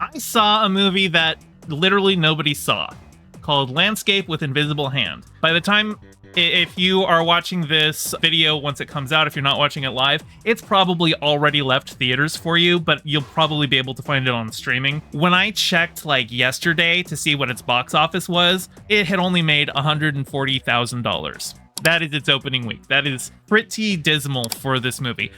I saw a movie that literally nobody saw called Landscape with Invisible Hand. By the time, if you are watching this video once it comes out, if you're not watching it live, it's probably already left theaters for you, but you'll probably be able to find it on streaming. When I checked like yesterday to see what its box office was, it had only made $140,000. That is its opening week. That is pretty dismal for this movie,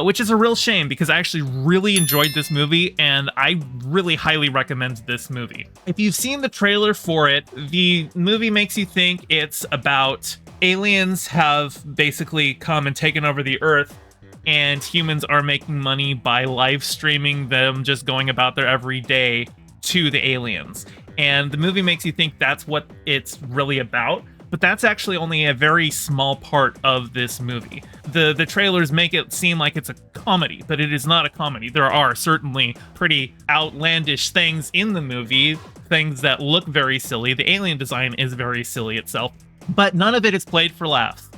which is a real shame because I actually really enjoyed this movie and I really highly recommend this movie. If you've seen the trailer for it, the movie makes you think it's about aliens have basically come and taken over the Earth and humans are making money by live streaming them just going about their everyday to the aliens. And the movie makes you think that's what it's really about. But that's actually only a very small part of this movie. The trailers make it seem like it's a comedy, but it is not a comedy. There are certainly pretty outlandish things in the movie, things that look very silly. The alien design is very silly itself, but none of it is played for laughs.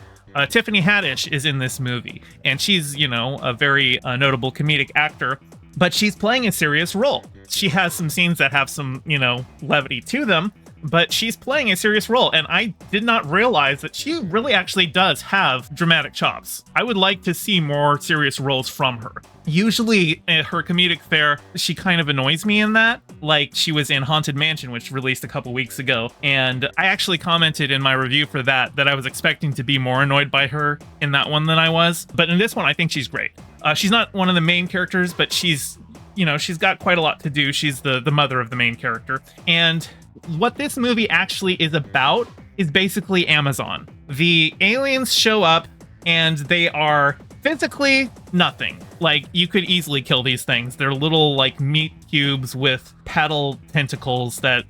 Tiffany Haddish is in this movie, and she's, a very notable comedic actor, but she's playing a serious role. She has some scenes that have some, levity to them, but she's playing a serious role, and I did not realize that she really actually does have dramatic chops. I would like to see more serious roles from her. Usually, her comedic fare, she kind of annoys me in that. Like, she was in Haunted Mansion, which released a couple weeks ago, and I actually commented in my review for that I was expecting to be more annoyed by her in that one than I was. But in this one, I think she's great. She's not one of the main characters, but she's got quite a lot to do. She's the mother of the main character. And what this movie actually is about is basically Amazon. The aliens show up and they are physically nothing. Like, you could easily kill these things. They're little like meat cubes with paddle tentacles that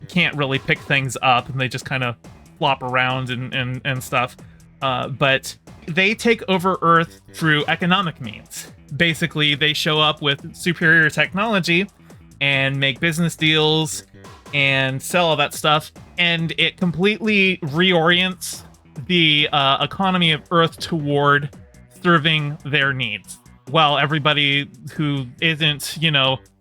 can't really pick things up and they just kind of flop around and stuff. But they take over Earth through economic means. Basically, they show up with superior technology and make business deals and sell all that stuff, and it completely reorients the economy of Earth toward serving their needs. While everybody who isn't,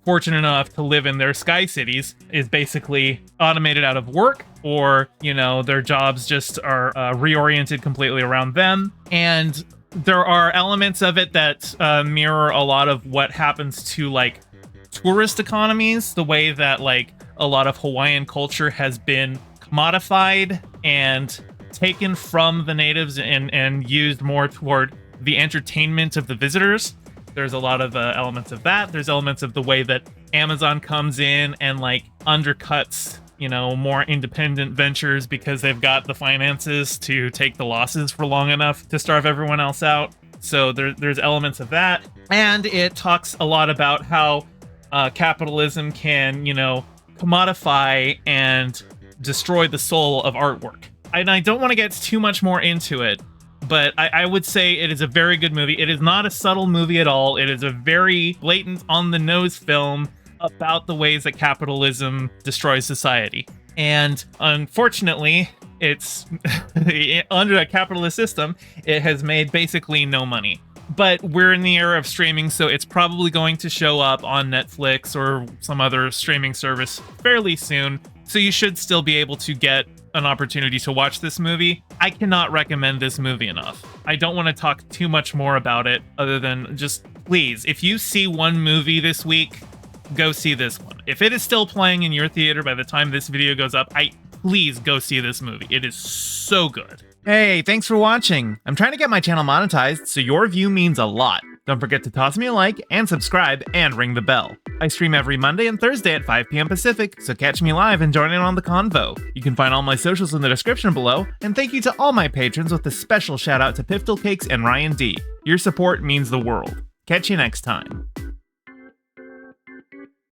fortunate enough to live in their sky cities is basically automated out of work, or, their jobs just are reoriented completely around them. And there are elements of it that mirror a lot of what happens to, like, tourist economies, the way that, like, a lot of Hawaiian culture has been commodified and taken from the natives and used more toward the entertainment of the visitors. There's a lot of elements of that. There's elements of the way that Amazon comes in and like undercuts, more independent ventures because they've got the finances to take the losses for long enough to starve everyone else out. So there's elements of that. And it talks a lot about how capitalism can, commodify and destroy the soul of artwork. And I don't want to get too much more into it, but I would say it is a very good movie. It is not a subtle movie at all. It is a very blatant, on-the-nose film about the ways that capitalism destroys society. And unfortunately, it's under a capitalist system, it has made basically no money. But we're in the era of streaming, so it's probably going to show up on Netflix or some other streaming service fairly soon. So you should still be able to get an opportunity to watch this movie. I cannot recommend this movie enough. I don't want to talk too much more about it other than just, please, if you see one movie this week, go see this one. If it is still playing in your theater by the time this video goes up, please go see this movie. It is so good. Hey, thanks for watching. I'm trying to get my channel monetized, so your view means a lot. Don't forget to toss me a like and subscribe and ring the bell. I stream every Monday and Thursday at 5 p.m. Pacific, so catch me live and join in on the convo. You can find all my socials in the description below, and thank you to all my patrons with a special shout out to Piftle Cakes and Ryan D. Your support means the world. Catch you next time.